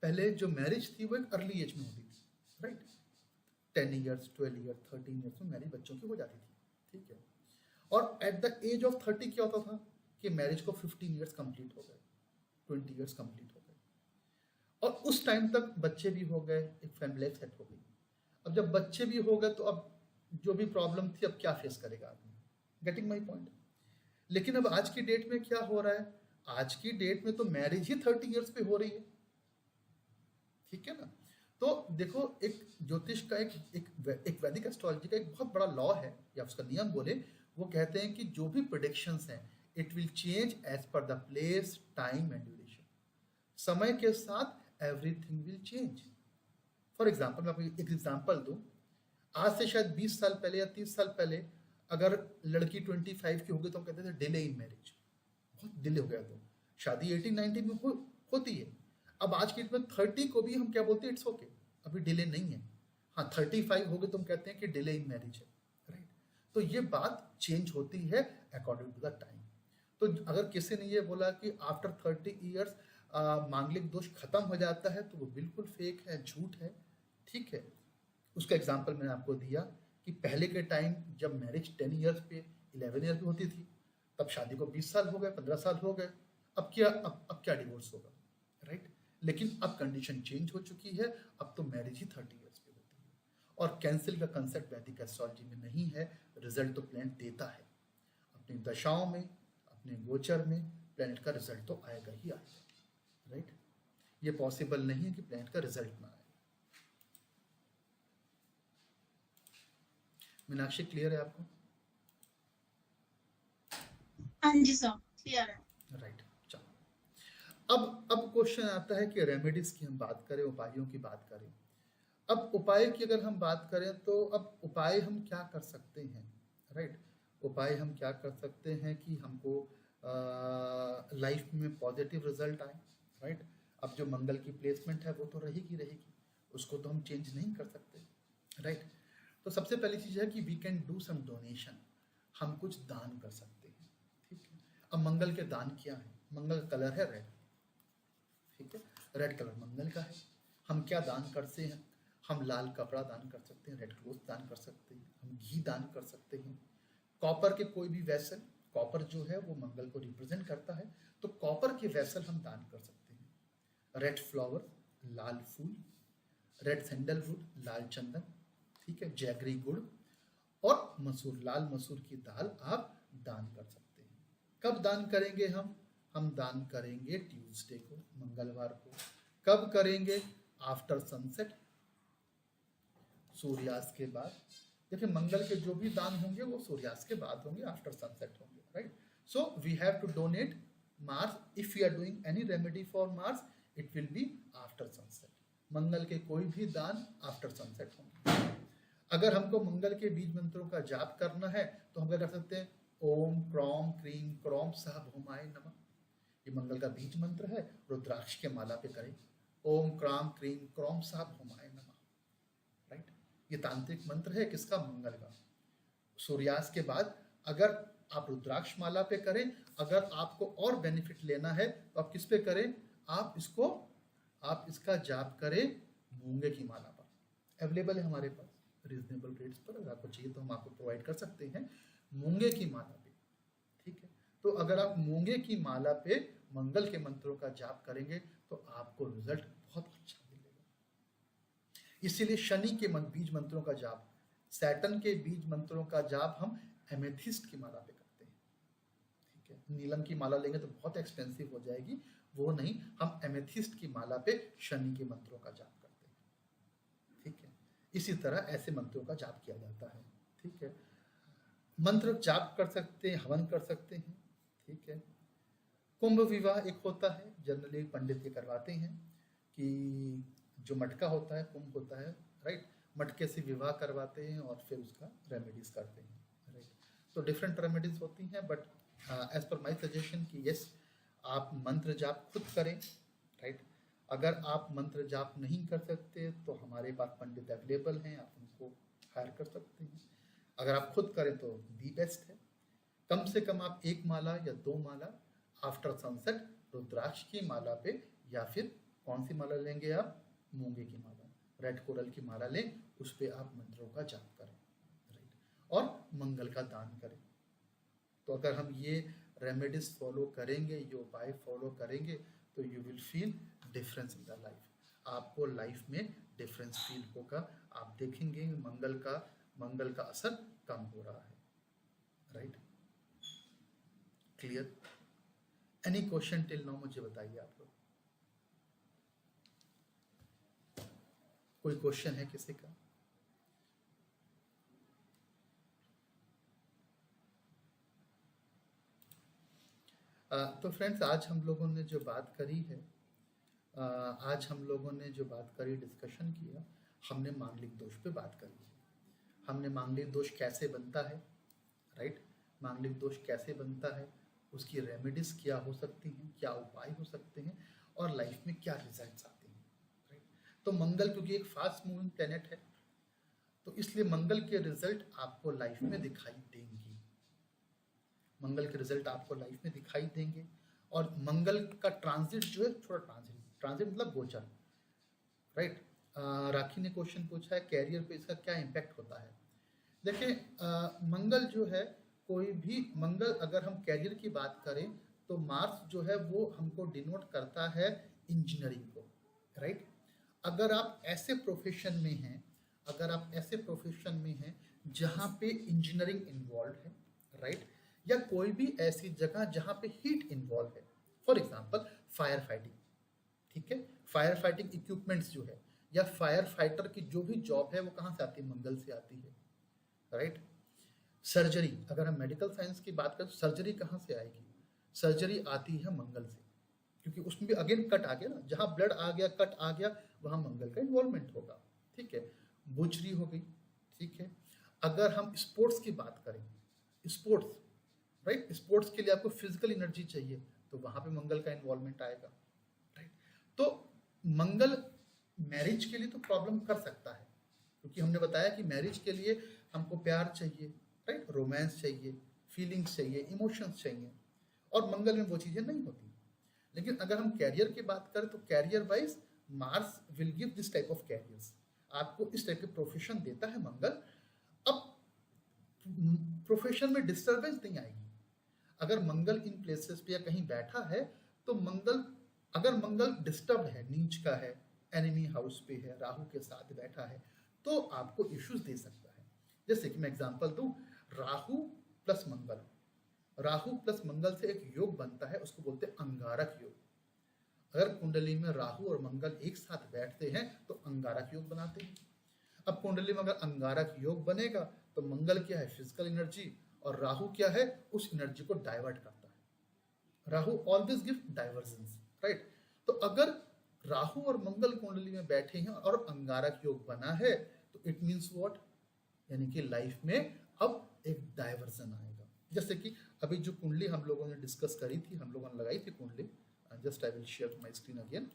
पहले जो मैरिज थी वो एक अर्ली एज में होती थी, राइट। 10 ईयर्स, 12 ईयर्स, 13 ईयर्स में मैरिज बच्चों की हो जाती थी, ठीक है। और एट द एज ऑफ 30 क्या होता था कि मैरिज को 15 ईयर्स कंप्लीट हो गए, 20 ईयर्स कंप्लीट हो गए, और उस टाइम तक बच्चे भी हो गए, एक फैमिली लाइफ सेट हो गई। अब जब बच्चे भी हो गए तो अब जो भी प्रॉब्लम थी, अब क्या फेस करेगा आदमी, गेटिंग माई पॉइंट। लेकिन अब आज की डेट में क्या हो रहा है, आज की डेट में तो मैरिज ही 30 ईयर्स पे हो रही है, ठीक है ना। तो देखो, एक ज्योतिष का एक वैदिक एस्ट्रोलॉजी का एक बहुत बड़ा लॉ है, या उसका नियम बोले, वो कहते हैं कि जो भी प्रेडिक्शंस हैं it will change as per the place, time and duration. समय के साथ everything will change. For example, मैं आपको एक एग्जाम्पल दूं, आज से शायद 20 साल पहले या 30 साल पहले अगर लड़की 25 की होगी तो हम कहते थे डिले इन मैरिज, बहुत डिले हो गया, तो शादी 18-19 में होती है। अब आज की डेट में 30 को भी हम क्या बोलते हैं, इट्स ओके, अभी डिले नहीं है। हाँ, 35 हो गए तो हम कहते हैं कि डिले इन मैरिज है, राइट। तो ये बात चेंज होती है अकॉर्डिंग टू द टाइम। तो अगर किसी ने ये बोला कि आफ्टर 30 ईयर्स मांगलिक दोष खत्म हो जाता है, तो वो बिल्कुल फेक है, झूठ है, ठीक है। उसका एग्जाम्पल मैंने आपको दिया कि पहले के टाइम जब मैरिज 10 ईयर्स पे, 11 ईयर पे होती थी, तब शादी को 20 साल हो गए, 15 साल हो गए, अब क्या डिवोर्स होगा, राइट। लेकिन अब कंडीशन चेंज हो चुकी है, अब तो मैरिज ही 30 ईयर्स पे होती है। और कैंसिल का कंसेप्ट वैदिक एस्ट्रोलॉजी में नहीं है, रिजल्ट तो प्लैनेट देता है, अपनी दशाओं में, अपने गोचर में प्लैनेट का रिजल्ट तो आएगा ही आएगा, राइट। ये पॉसिबल नहीं है कि प्लैनेट का रिजल्ट ना आए। मीनाक्षी, क्लियर है आपको? हाँ जी सर, क्लियर है, राइट। चलो, अब क्वेश्चन आता है कि रेमेडीज की हम बात करें, उपायों की बात करें। अब उपाय की अगर हम बात करें तो अब उपाय हम क्या कर सकते हैं, राइट। उपाय हम क्या कर सकते हैं कि हमको लाइफ में पॉजिटिव रिजल्ट आए, राइट। अब जो मंगल की प्लेसमेंट है वो तो रहेगी, उसको तो हम चेंज नहीं कर सकते, राइट। तो सबसे पहली चीज है कि we can do some donation, हम कुछ दान कर सकते हैं, ठीक है। अब मंगल के दान क्या है, मंगल का कलर है रेड, ठीक है, रेड कलर मंगल का है। हम क्या दान करते हैं? हम लाल कपड़ा दान कर सकते हैं, रेड क्लोथ दान कर सकते हैं, हम घी दान कर सकते हैं, कॉपर के कोई भी वैसल, कॉपर जो है वो मंगल को रिप्रेजेंट करता है, तो कॉपर के वैसल हम दान कर सकते हैं। रेड फ्लावर, लाल फूल, रेड सैंडलवुड, लाल चंदन, ठीक है, जैगरी गुड़ और मसूर, लाल मसूर की दाल आप दान कर सकते हैं। कब दान करेंगे हम दान करेंगे ट्यूसडे को, मंगलवार को। कब करेंगे? आफ्टर सनसेट, सूर्यास्त के बाद। देखिए मंगल के जो भी दान होंगे वो सूर्यास्त के बाद होंगे, आफ्टर सनसेट होंगे, right. So we have to donate Mars. If you are doing any remedy for Mars, it will be after sunset. Mangal के कोई भी दान आफ्टर सनसेट होंगे। अगर हमको मंगल के बीज मंत्रों का जाप करना है तो हम क्या कर सकते हैं? ओम क्रॉम क्रीम क्रॉम सह भौमाय नमः, ये मंगल का बीज मंत्र है, रुद्राक्ष के माला पे करें। ओम क्राम क्रीम क्रॉम सह भौमाय नमः, राइट। ये तांत्रिक मंत्र है किसका? मंगल का। सूर्यास्त के बाद अगर आप रुद्राक्ष माला पे करें, अगर आपको और बेनिफिट लेना है तो आप किस पे करें? आप इसका जाप करें मूंगे की माला पर। अवेलेबल है हमारे पास रीजनेबल रेट्स पर, अगर आपको चाहिए तो हम आपको प्रोवाइड कर सकते हैं मूंगे की माला पे, ठीक है। तो अगर आप मूंगे की माला पे मंगल के मंत्रों का जाप करेंगे तो आपको रिजल्ट बहुत अच्छा मिलेगा। इसीलिए शनि के बीज मंत्रों का जाप, सैटर्न के बीज मंत्रों का जाप हम एमेथिस्ट की माला पे करते हैं, ठीक है। नीलम की माला लेंगे तो बहुत एक्सपेंसिव हो जाएगी, वो नहीं, हम एमेथिस्ट की माला पे शनि के मंत्रों का जाप करते हैं, ठीक है। इसी तरह ऐसे मंत्रों का जाप किया जाता है, ठीक है। मंत्र जाप कर सकते हैं, हवन कर सकते हैं, ठीक है। कुंभ विवाह एक होता है, जनरली पंडित ये करवाते हैं कि जो मटका होता है, कुंभ होता है, राइट, मटके से विवाह करवाते हैं और फिर उसका रेमेडीज करते हैं, राइट। तो डिफरेंट रेमेडीज होती हैं, but as per my suggestion कि यस आप मंत्र जाप खुद करें, राइट। अगर आप मंत्र जाप नहीं कर सकते तो हमारे पास पंडित अवेलेबल हैं, आप उनको हायर कर सकते हैं। अगर आप खुद करें तो दी बेस्ट है। कम से कम आप 1 माला या 2 माला आफ्टर सनसेट रुद्राक्ष की माला पे, या फिर कौन सी माला लेंगे आप? मूंगे की माला, रेड कोरल की माला लें, उस पे आप मंत्रों का जाप करें, राइट, और मंगल का दान करें। तो अगर हम ये रेमेडीज फॉलो करेंगे, ये उपाय फॉलो करेंगे, तो you will feel difference in the life. आपको लाइफ में डिफरेंस फील होगा, आप देखेंगे मंगल का असर कम हो रहा है, right. Clear? Any question till now मुझे बताइए आप लोग। कोई क्वेश्चन है किसी का? तो फ्रेंड्स आज हम लोगों ने जो बात करी है, डिस्कशन किया, हमने मांगलिक दोष पे बात करी है। हमने मांगलिक दोष कैसे बनता है, राइट, मांगलिक दोष कैसे बनता है, उसकी रेमेडीज क्या हो सकती हैं, क्या उपाय हो सकते हैं, और लाइफ में क्या रिजल्ट्स आते हैं, राइट। तो मंगल क्योंकि एक फास्ट मूविंग प्लेनेट है, तो इसलिए मंगल के रिजल्ट आपको लाइफ में दिखाई देंगे। मंगल के रिजल्ट आपको लाइफ में दिखाई देंगे। और मंगल का ट्रांजिट जो है, थोड़ा ट्रांजिट मतलब गोचर, राइट। राखी ने क्वेश्चन पूछा है कैरियर पे इसका क्या इम्पैक्ट होता है। देखिए मंगल जो है, कोई भी मंगल, अगर हम कैरियर की बात करें तो मार्स जो है वो हमको डिनोट करता है इंजीनियरिंग को, राइट। अगर आप ऐसे प्रोफेशन में हैं जहाँ पे इंजीनियरिंग इन्वॉल्व है, राइट, या कोई भी ऐसी जगह जहाँ पे हीट इन्वॉल्व है, फॉर एग्जांपल फायर फाइटिंग, ठीक है, फायर फाइटिंग इक्विपमेंट्स जो है, या फायर फाइटर की जो भी जॉब है वो कहाँ से आती है? मंगल से आती है, राइट। सर्जरी, अगर हम मेडिकल साइंस की बात करें तो सर्जरी कहाँ से आएगी? सर्जरी आती है मंगल से, क्योंकि उसमें भी अगेन कट आ गया ना, जहाँ ब्लड आ गया, कट आ गया, वहाँ मंगल का इन्वॉल्वमेंट होगा, ठीक है। बुचरी हो गई, ठीक है। अगर हम स्पोर्ट्स की बात करें, स्पोर्ट्स, राइट, स्पोर्ट्स के लिए आपको फिजिकल एनर्जी चाहिए, तो वहां पे मंगल का इन्वॉल्वमेंट आएगा, राइट। तो मंगल मैरिज के लिए तो प्रॉब्लम कर सकता है, क्योंकि हमने बताया कि मैरिज के लिए हमको प्यार चाहिए, राइट, रोमांस चाहिए, फीलिंग्स चाहिए, इमोशंस चाहिए, और मंगल में वो चीजें नहीं होती, लेकिन अगर हम कैरियर की बात करें तो career wise Mars will give this type of careers, आपको इस टाइप के प्रोफेशन देता है मंगल। अब प्रोफेशन में डिस्टरबेंस नहीं आएगी। अगर मंगल इन प्लेसेस पे या कहीं बैठा है तो मंगल, अगर मंगल डिस्टर्ब है, नीच का है, एनिमी हाउस पे है, राहु के साथ बैठा है, तो आपको इश्यूज दे सकता है। जैसे कि मैं एग्जांपल दूं, राहु प्लस मंगल, राहु प्लस मंगल से एक योग बनता है, उसको बोलते हैं अंगारक योग। अगर कुंडली में राहु और मंगल एक साथ बैठते हैं तो अंगारक योग बनाते हैं। अब कुंडली में अगर अंगारक योग बनेगा तो मंगल क्या है, फिजिकल एनर्जी, और राहु क्या है, उस एनर्जी को डाइवर्ट करता है। Rahu always give divergence, right. तो अगर राहु और मंगल कुंडली में बैठे हैं और अंगारक योग बना है तो इट मीन्स व्हाट, यानी कि लाइफ में अब एक डाइवर्जन आएगा। जैसे कि अभी जो कुंडली हम लोगों ने डिस्कस करी थी, हम लोगों ने लगाई थी कुंडली, just I will share my screen again.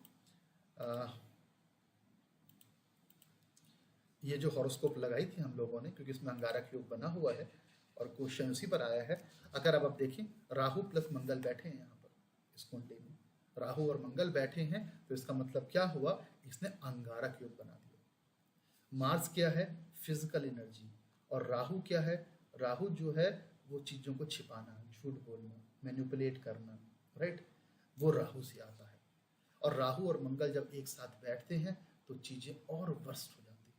ये जो हॉरोस्कोप लगाई थी हम लोगों ने, क्योंकि इसमें अंगारक योग बना हुआ है और क्वेश्चन उसी पर आया है। अगर अब आप देखें, राहु प्लस मंगल बैठे हैं यहाँ पर इस कुंडली में, राहु और मंगल बैठे हैं, तो इसका मतलब क्या हुआ, इसने अंगारक योग बना दिया। मार्स क्या है, फिजिकल एनर्जी, और राहु क्या है, राहु जो है वो चीजों को छिपाना, झूठ बोलना, मैनिपुलेट करना, राइट, वो राहु से आता है। और राहु और मंगल जब एक साथ बैठते हैं तो चीजें और वर्स्ट हो जाती है।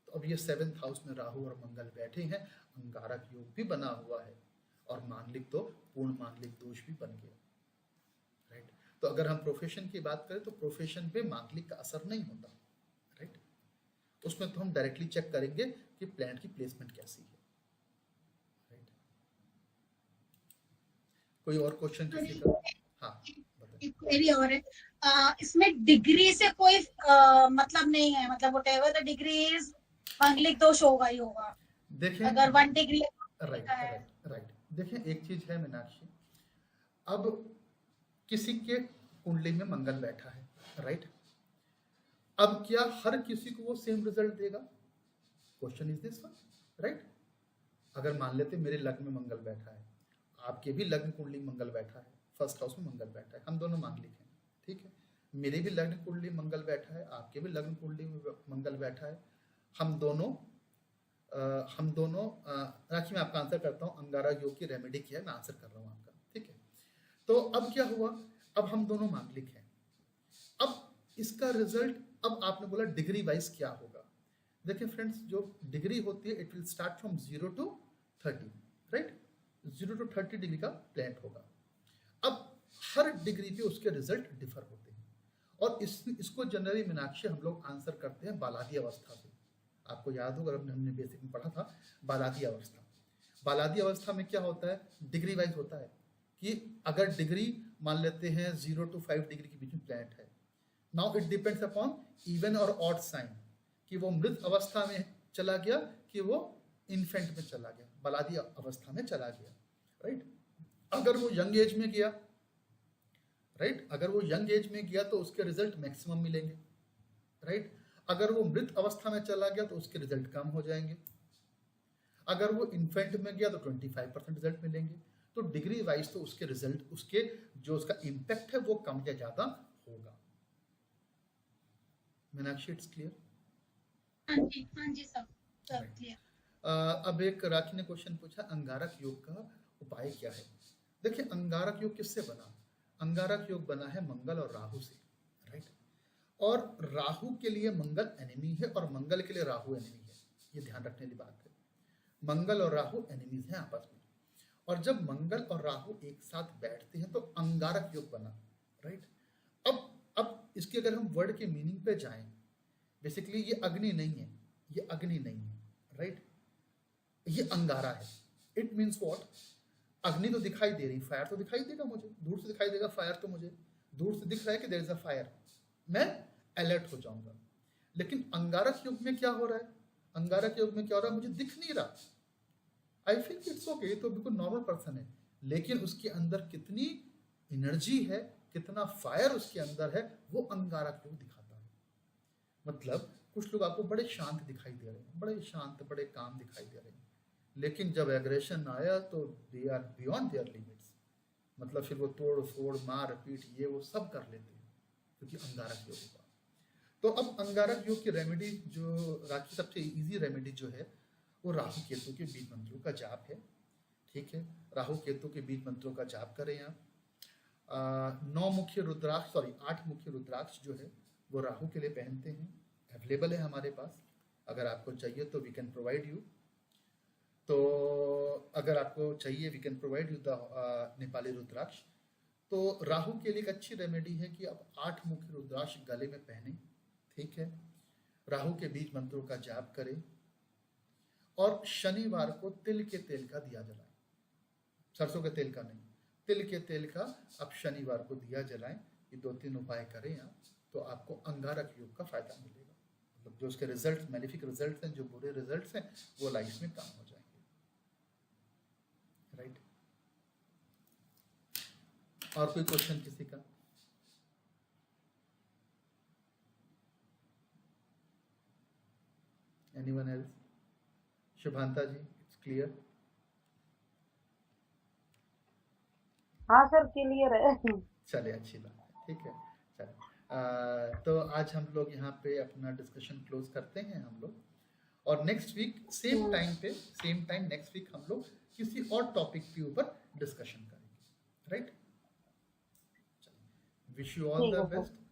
तो अब ये 7th हाउस में राहु और मंगल बैठे हैं, अंगारक योग भी बना हुआ है, और मांगलिक तो पूर्ण मांगलिक दोष भी बन गया, राइट। तो अगर हम प्रोफेशन की बात करें तो प्रोफेशन पे मांगलिक का असर नहीं होता, राइट। उसमें तो हम डायरेक्टली चेक करेंगे कि प्लैनेट की प्लेसमेंट कैसी है, राइट। कोई और क्वेश्चन किसी का? हाँ, एक क्वेरी और है, इसमें डिग्री से कोई मतलब नहीं है, मतलब व्हाटएवर द डिग्री इज मांगलिक दोष होगा ही होगा। देखें, अगर 1 डिग्री राइट राइट राइट, देखें एक चीज है मीनाक्षी, अब किसी के कुंडली में मंगल बैठा है, राइट। अब क्या हर किसी को वो सेम रिजल्ट देगा? Question is this one, right. अगर मान लेते मेरे लग्न में मंगल बैठा है, आपके भी लग्न कुंडली में मंगल बैठा है, फर्स्ट हाउस में मंगल बैठा है, हम दोनों मांगलिक हैं, ठीक है। मेरे भी लग्न कुंडली में मंगल बैठा है, आपके भी लग्न कुंडली में मंगल बैठा है, हम दोनों राखी मैं आपका आंसर करता हूँ, अंगारा योग की रेमेडी किया है, मैं आंसर कर रहा हूँ आपका, ठीक है। तो अब क्या हुआ, अब हम दोनों मांगलिक हैं। अब इसका रिजल्ट, अब आपने बोला डिग्री वाइज क्या होगा। देखिए फ्रेंड्स, जो डिग्री होती है it will start from 0 to 30, right. 0 to 30 degree का प्लैनेट होगा। अब हर डिग्री पे उसके रिजल्ट डिफर होते हैं, और इसको जनरली मीनाक्षी हम लोग आंसर करते हैं बालादी अवस्था से। आपको याद होगा, हमने बेसिक में पढ़ा था बालादी अवस्था। बालादी अवस्था में क्या होता है, डिग्री वाइज होता है कि अगर डिग्री मान लेते हैं 0 to 5 डिग्री के बीच में प्लैनेट है, now it depends upon even और ऑड साइन, कि वो मृत अवस्था में चला गया कि वो इन्फेंट में चला गया, बालादी अवस्था में चला गया, राइट। अगर वो यंग एज में गया, राइट, अगर वो यंग एज में गया तो उसके रिजल्ट मैक्सिमम मिलेंगे, राइट। अगर वो मृत अवस्था में चला गया तो उसके रिजल्ट कम हो जाएंगे। अगर वो इन्फेंट में गया तो 25% रिजल्ट मिलेंगे। तो डिग्री वाइज तो उसके रिजल्ट, उसके जो उसका इम्पैक्ट है वो कम या ज्यादा होगा। Meenakshi, it's clear? हाँ जी सब क्लियर। अब एक राखी ने क्वेश्चन पूछा, अंगारक योग का उपाय क्या है। देखिए, अंगारक योग किससे बना? अंगारक योग बना है मंगल और राहु से, राइट। और राहु के लिए मंगल एनिमी है और मंगल के लिए राहु एनिमी है, ये ध्यान रखने वाली बात है। मंगल और राहु एनिमीज हैं आपस में, और जब मंगल और राहु एक साथ बैठते हैं तो अंगारक योग बना, राइट। अब इसके अगर हम वर्ड के मीनिंग पे जाएं, बेसिकली ये अग्नि नहीं है, ये अग्नि नहीं है, राइट, ये अंगारा है। इट मीन्स व्हाट, अग्नि तो दिखाई दे रही, फायर तो दिखाई देगा मुझे, दूर से दिखाई देगा फायर, तो मुझे दूर से दिख रहा है कि देयर इज अ फायर, मैं अलर्ट हो जाऊंगा। लेकिन अंगारक योग में क्या हो रहा है, अंगारक योग में क्या हो रहा है, मुझे दिख नहीं रहा, आई थिंक इट्स ओके, तो बिल्कुल नॉर्मल पर्सन है, लेकिन उसके अंदर कितनी एनर्जी है, कितना फायर उसके अंदर है, वो अंगारक योग दिखाता है। मतलब कुछ लोग आपको बड़े शांत दिखाई दे रहे हैं, बड़े शांत, बड़े काम दिखाई दे रहे हैं, लेकिन जब एग्रेशन आया तो they are beyond their limits, मतलब फिर वो तोड़ फोड़ मार पीट ये वो सब कर लेते हैं क्योंकि अंगारक योग हुआ। तो अब अंगारक योग की रेमेडी जो राखी सबसे इजी रेमेडी जो है वो राहु केतु के बीज मंत्रों का जाप है। ठीक है, राहु केतु के बीज मंत्रों का जाप करें आप। 9 मुख्य रुद्राक्ष 8 मुख्य रुद्राक्ष जो है वो राहु के लिए पहनते हैं, अवेलेबल है हमारे पास। अगर आपको चाहिए तो वी कैन प्रोवाइड यू। तो अगर आपको चाहिए we can provide you the Nepali rudraksha. तो राहु के लिए एक अच्छी रेमेडी है कि आप 8 मुख्य रुद्राक्ष गले में पहने। ठीक है, राहु के बीज मंत्रों का जाप करें और शनिवार को तिल के तेल का दिया जलाएं, सरसों के तेल का नहीं, तिल के तेल का आप शनिवार को दिया जलाएं। ये 2-3 उपाय करें आप, तो आपको अंगारक योग का फायदा मिलेगा। मतलब जो उसके रिजल्ट मैलिफिक रिजल्ट्स हैं, जो बुरे रिजल्ट्स हैं, वो लाइफ में कम हो जाएंगे। राइट, और कोई क्वेश्चन किसी का? Anyone else? Shubhanta ji, it's clear? हाँ सर, क्लियर है। चलिए, अच्छी बात है। ठीक है, चलिए। तो आज हम लोग यहाँ पे अपना डिस्कशन क्लोज करते हैं हम लोग, और next week same time next week हम लोग किसी और टॉपिक के ऊपर डिस्कशन करेंगे। Right, wish you all the best.